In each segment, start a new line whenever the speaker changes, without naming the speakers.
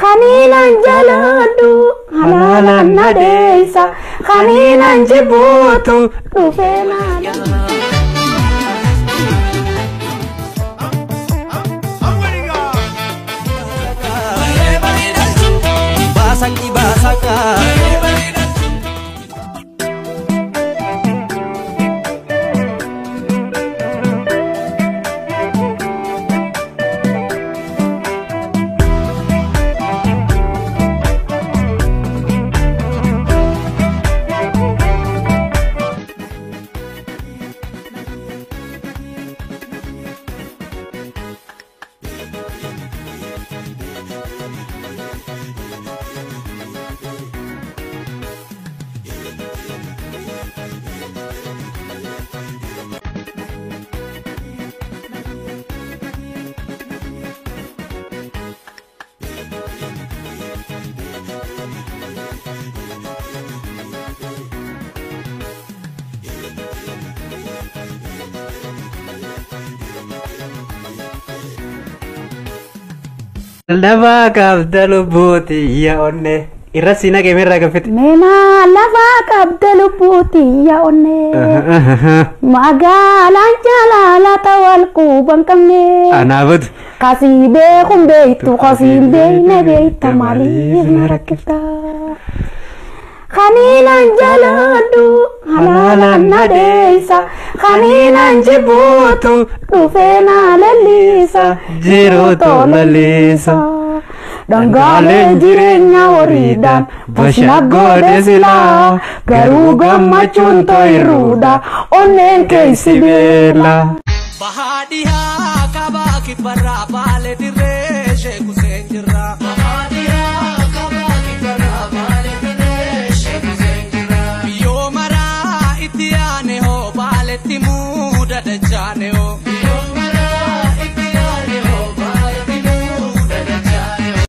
khaninan jaladu halalan nadesa khaninan jibutu dufena
basaki basaka
Lava kabdalu buti ya onne irasina ke merra kafet
mena lava kabdalu puti ya onne magalan jalala tawal kubang kamne
anabud
kasibe kumbe itu kasibe nebe tamali narakita khaninan jaladu halalan nadesa khaninan jibutu dufena lalisa
jiruto lalisa
dangale jirenya oridan bosna gode sila garuga machunto iruda onen keisibela
bahadiha kabaki barra bale dire sheku senjira bahadiha kabaki barra bale dire sheku senjira yo mara itiane ho bale timuda de jane ho yo mara itiane ho bale timuda de jane ho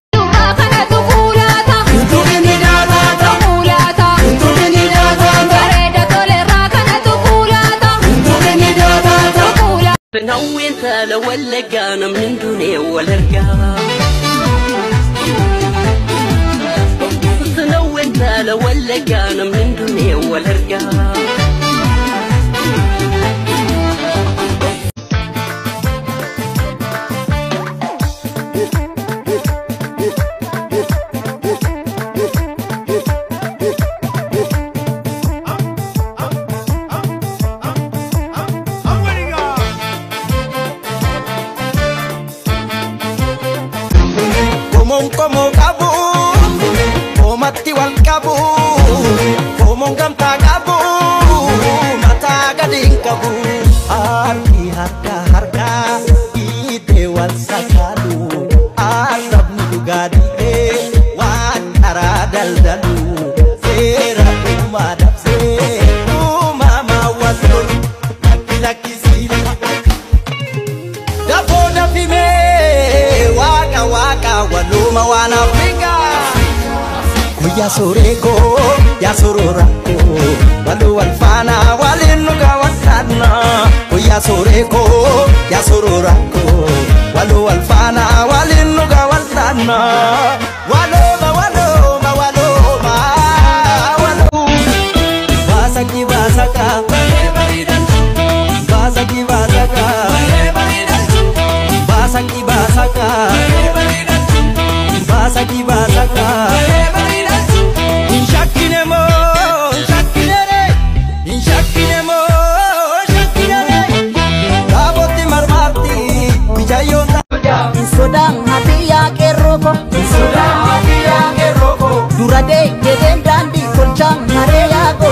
kana tukulata
tugini data
tukulata
tugini data
gareda tolera kana tukulata
tugini data
tukulata
نويت لولا كان من دوني ولا رجع نويت لولا كان من دوني ولا رجع como kabu omatti wal kabu omon gamta kabu mata gadin kabu arki harka ite wal sakalu arabni dugadi wan aradal dalu sera umadap se mama wasul akila kisila dapona fime waka waka waluma wana Afrika kuya soreko ya sororako walu walfana walinuga wakana kuya soreko ya sororako walu walfana walinuga wakana waloma waloma waloma walu basaki basaka basaki basaka basaki basaka basaki basaka inshakinemo inshakinemo kaboti marmarti bijayota
sodang hati ya keroko durade jeden dandi kolchang hare ya go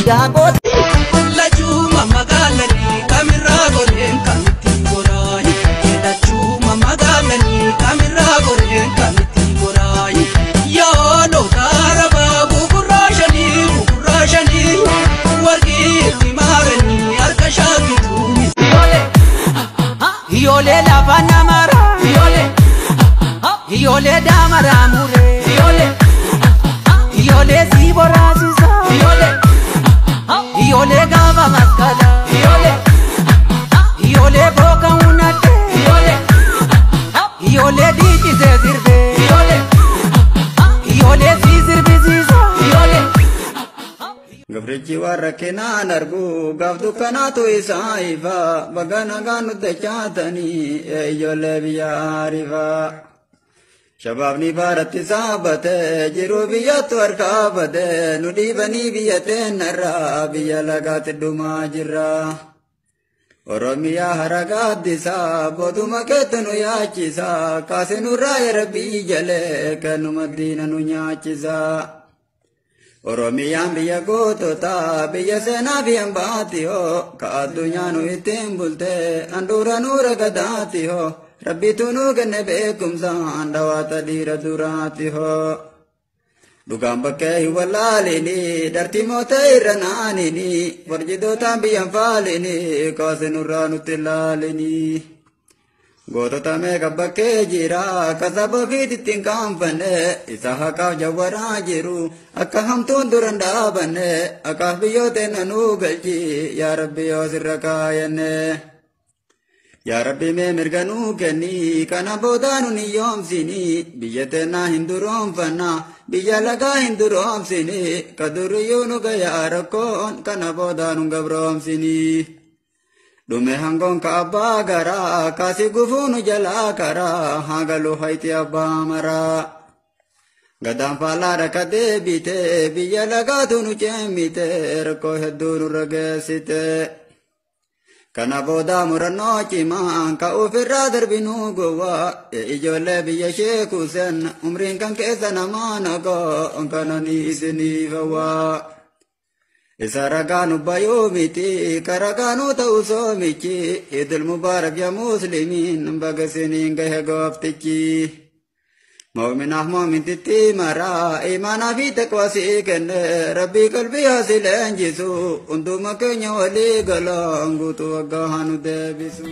yaaqoota.
Lachuma magaalani kamirraa goreen kamitti goraayi. Lachuma magaalani kamirraa goreen kamitti goraayi. Yoo taarabaa bukurraashanii warqii maaranii harka shaakituu. Ijoollee lafa namaraa ijoollee daamaraa muree ijoollee siiboraasisaa ijoollee gaafa maskalaa ijoollee booka hunatee ijoollee diichisee sirbee ijoollee sii sirbisiisaa.
Gabrichi warra kenaan argu gaaf dukkanaatu isaa ifa baga nagaan nutti dachaatanii ijoollee biyya arifaa. Shabaabni baaratti saabate jiru biyyattu harkaa bade nu dhiibanii biyya teenarraa biyya lagaatti dhumaa jirra. Oromiyaa haragaaddisaa booduma keetti nu yaachisaa kaasinurraa yerabbii jalee kennuma diina nu nyaachisaa. Oromiyaan biyya gootota biyya seenaa fi hambaati hoo ka addunyaa nu ittiin bulte handhuura nuura gadaati hoo rabbitu nu kenne beekumsa handawaata dhiira duraati hoo. Dhugaan bakkee hin wallaalini dartii moota irra naanini warjidootaan biyyan faalini kaasinurraa nutti ilaalini. Gootota meeqa bakkee jira kasaba fiitittiin kaanfanne isa haqaaf jawwaraa jiru akka hamtuun duran dhaabanne akkaaf biyyooteen nanuu galchi yaa rabbi yoo sirra kaayanne. Yaa rabbi mee mirga nuu kenni kana boodaa nun hin yoomsini biyya teennaa hin duroomfanna biyya lagaa hin duroomsini ka duriyyuu nu gayaa rakkoon kana boodaa nun gabroomsini. Dhume hangoon ka abbaa garaa kaasi gufuunu jalaa karaa hagalu hayti abbaa maraa. Gadaan faalaadha ka deebite biyya lagaatu nu ceemite rakkoo hedduu nurra geessite. Kana booda murannoo cimaa ka ofirraa darbinuu gowwaa ijoollee biyya sheekuusen umriin kan keessa namaa nagoo kananii isiniif hawwaa. Isa ragaan ubbayuu miti karagaanuu ta'uu soomichi idil mubaarak yaa muslimiin baga isiniin gahe gooftichi. Moominaaf moomintitti maraa imaanaa fi taqwaa sii kenne rabbii qalbii haasi leenjisu hunduma keenya walii galaan guutuu waggaa nu deebisu.